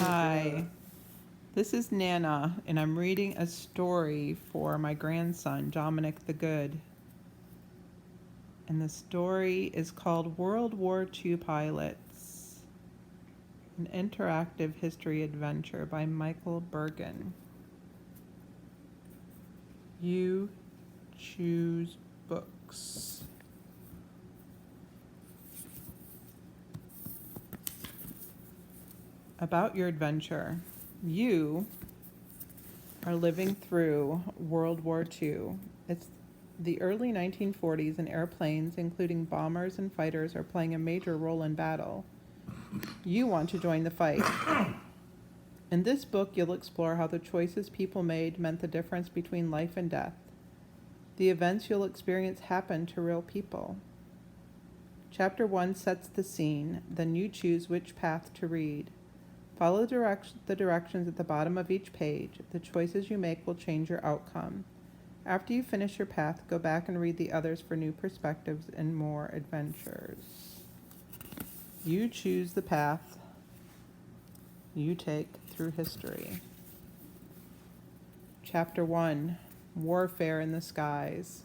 Hi, this is Nana, and I'm reading a story for my grandson, Dominic the Good. And the story is called World War II Pilots, an interactive history adventure by Michael Bergen. You choose books. About your adventure. You are living through World War II. It's the early 1940s, and airplanes, including bombers and fighters, are playing a major role in battle. You want to join the fight. In this book, you'll explore how the choices people made meant the difference between life and death. The events you'll experience happened to real people. Chapter 1 sets the scene, then you choose which path to read. Follow the directions at the bottom of each page. The choices you make will change your outcome. After you finish your path, go back and read the others for new perspectives and more adventures. You choose the path you take through history. Chapter 1, Warfare in the Skies.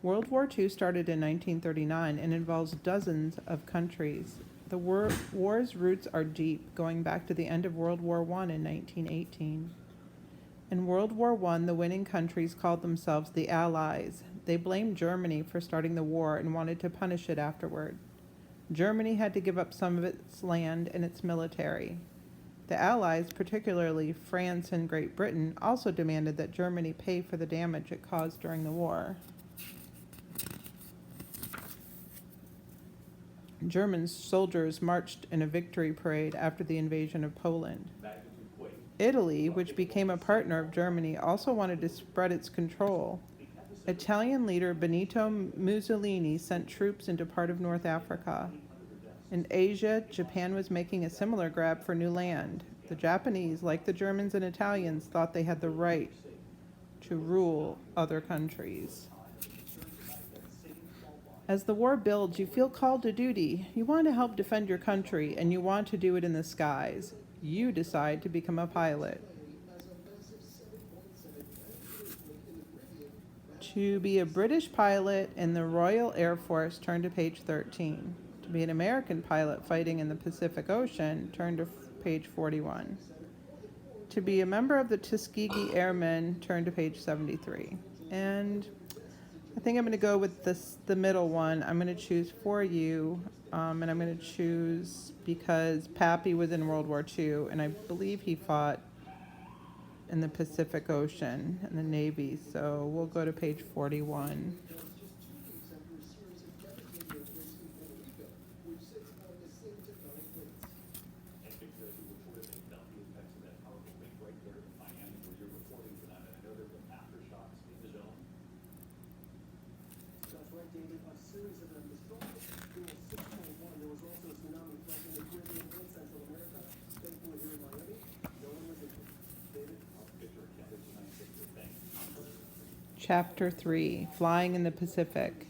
World War II started in 1939 and involves dozens of countries. The war's roots are deep, going back to the end of World War I in 1918. In World War I, the winning countries called themselves the Allies. They blamed Germany for starting the war and wanted to punish it afterward. Germany had to give up some of its land and its military. The Allies, particularly France and Great Britain, also demanded that Germany pay for the damage it caused during the war. German soldiers marched in a victory parade after the invasion of Poland. Italy, which became a partner of Germany, also wanted to spread its control. Italian leader Benito Mussolini sent troops into part of North Africa. In Asia, Japan was making a similar grab for new land. The Japanese, like the Germans and Italians, thought they had the right to rule other countries. As the war builds, you feel called to duty. You want to help defend your country, and you want to do it in the skies. You decide to become a pilot. To be a British pilot in the Royal Air Force, turn to page 13. To be an American pilot fighting in the Pacific Ocean, turn to page 41. To be a member of the Tuskegee Airmen, turn to page 73. And I think I'm going to go with the middle one. I'm going to choose For You, and I'm going to choose because Pappy was in World War II, and I believe he fought in the Pacific Ocean in the Navy, so we'll go to page 41. Chapter 3, Flying in the Pacific.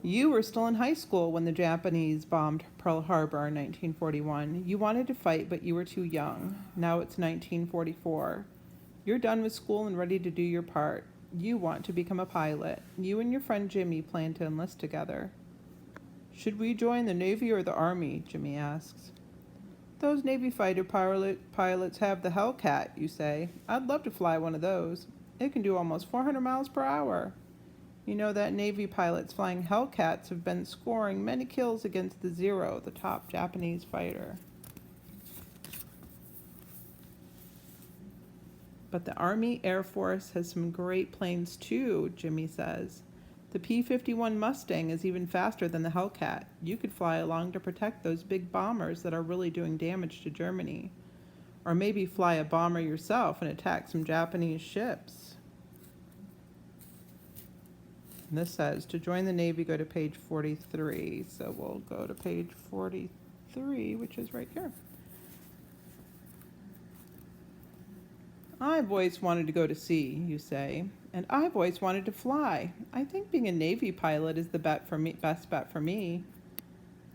You were still in high school when the Japanese bombed Pearl Harbor in 1941. You wanted to fight, but you were too young. Now it's 1944. You're done with school and ready to do your part. You want to become a pilot. You and your friend Jimmy plan to enlist together. Should we join the Navy or the Army? Jimmy asks. Those Navy fighter pilots have the Hellcat, you say. I'd love to fly one of those. It can do almost 400 miles per hour. You know that Navy pilots flying Hellcats have been scoring many kills against the Zero, the top Japanese fighter. But the Army Air Force has some great planes too, Jimmy says. The P-51 Mustang is even faster than the Hellcat. You could fly along to protect those big bombers that are really doing damage to Germany. Or maybe fly a bomber yourself and attack some Japanese ships. And this says, to join the Navy, go to page 43. So we'll go to page 43, which is right here. I've always wanted to go to sea, you say, and I've always wanted to fly. I think being a Navy pilot is the best bet for me.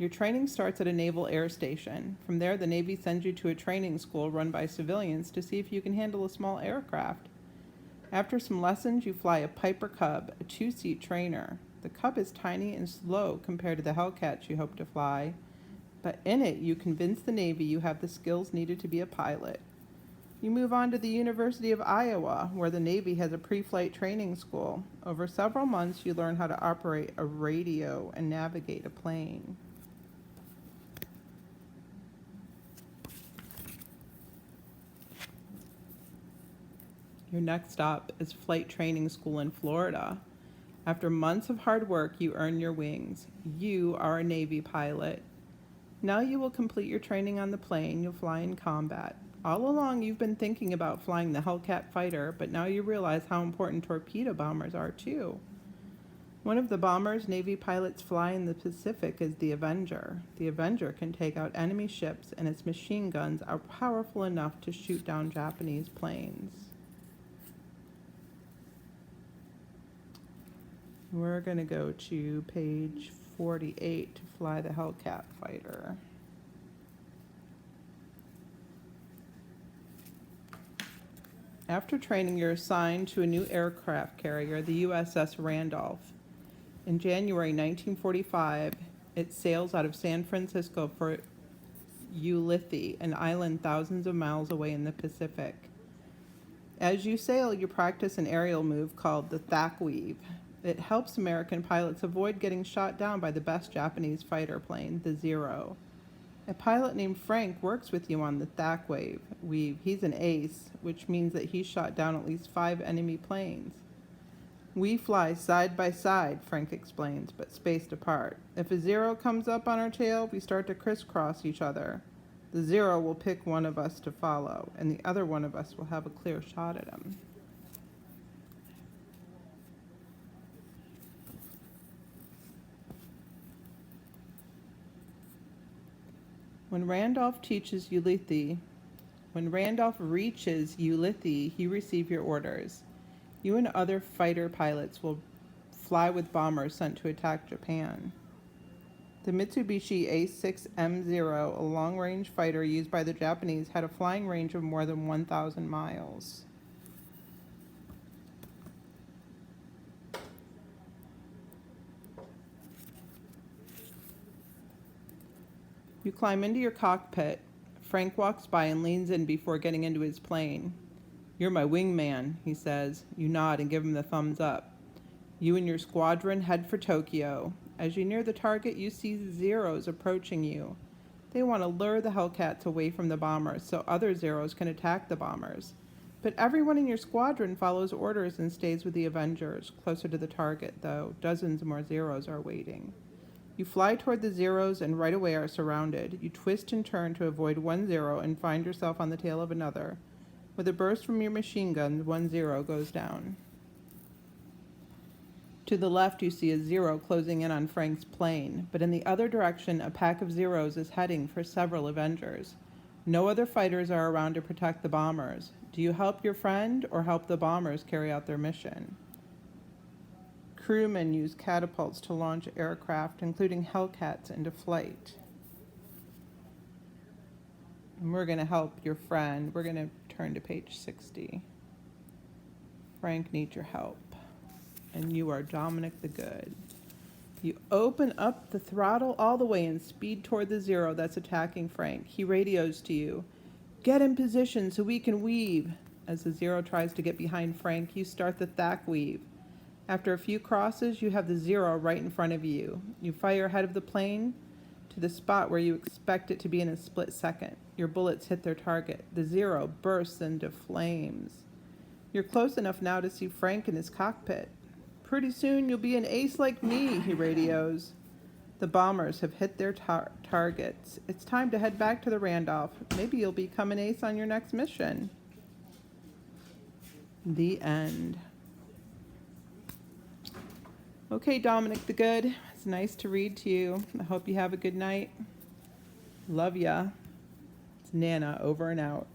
Your training starts at a naval air station. From there, the Navy sends you to a training school run by civilians to see if you can handle a small aircraft. After some lessons, you fly a Piper Cub, a 2-seat trainer. The Cub is tiny and slow compared to the Hellcats you hope to fly, but in it, you convince the Navy you have the skills needed to be a pilot. You move on to the University of Iowa, where the Navy has a pre-flight training school. Over several months, you learn how to operate a radio and navigate a plane. Your next stop is flight training school in Florida. After months of hard work, you earn your wings. You are a Navy pilot. Now you will complete your training on the plane you'll fly in combat. All along, you've been thinking about flying the Hellcat fighter, but now you realize how important torpedo bombers are too. One of the bombers Navy pilots fly in the Pacific is the Avenger. The Avenger can take out enemy ships, and its machine guns are powerful enough to shoot down Japanese planes. We're going to go to page 48 to fly the Hellcat fighter. After training, you're assigned to a new aircraft carrier, the USS Randolph. In January 1945, it sails out of San Francisco for Ulithi, an island thousands of miles away in the Pacific. As you sail, you practice an aerial move called the Thack Weave. It helps American pilots avoid getting shot down by the best Japanese fighter plane, the Zero. A pilot named Frank works with you on the Thack Weave. He's an ace, which means that he's shot down at least 5 enemy planes. We fly side by side, Frank explains, but spaced apart. If a Zero comes up on our tail, we start to crisscross each other. The Zero will pick one of us to follow, and the other one of us will have a clear shot at him. When Randolph reaches Ulithi, you receive your orders. You and other fighter pilots will fly with bombers sent to attack Japan. The Mitsubishi A6M0, a long-range fighter used by the Japanese, had a flying range of more than 1,000 miles. You climb into your cockpit. Frank walks by and leans in before getting into his plane. "You're my wingman," he says. You nod and give him the thumbs up. You and your squadron head for Tokyo. As you near the target, you see Zeros approaching you. They want to lure the Hellcats away from the bombers so other Zeros can attack the bombers. But everyone in your squadron follows orders and stays with the Avengers. Closer to the target, though, dozens more Zeros are waiting. You fly toward the Zeros and right away are surrounded. You twist and turn to avoid one Zero and find yourself on the tail of another. With a burst from your machine guns, one Zero goes down. To the left, you see a Zero closing in on Frank's plane, but in the other direction, a pack of Zeros is heading for several Avengers. No other fighters are around to protect the bombers. Do you help your friend or help the bombers carry out their mission? Crewmen use catapults to launch aircraft, including Hellcats, into flight. And we're going to help your friend. We're going to turn to page 60. Frank needs your help. And you are Dominic the Good. You open up the throttle all the way and speed toward the Zero that's attacking Frank. He radios to you. "Get in position so we can weave." As the Zero tries to get behind Frank, you start the Thack Weave. After a few crosses, you have the Zero right in front of you. You fire ahead of the plane to the spot where you expect it to be in a split second. Your bullets hit their target. The Zero bursts into flames. You're close enough now to see Frank in his cockpit. "Pretty soon you'll be an ace like me," he radios. The bombers have hit their targets. It's time to head back to the Randolph. Maybe you'll become an ace on your next mission. The end. Okay, Dominic the Good, it's nice to read to you. I hope you have a good night. Love ya. It's Nana, over and out.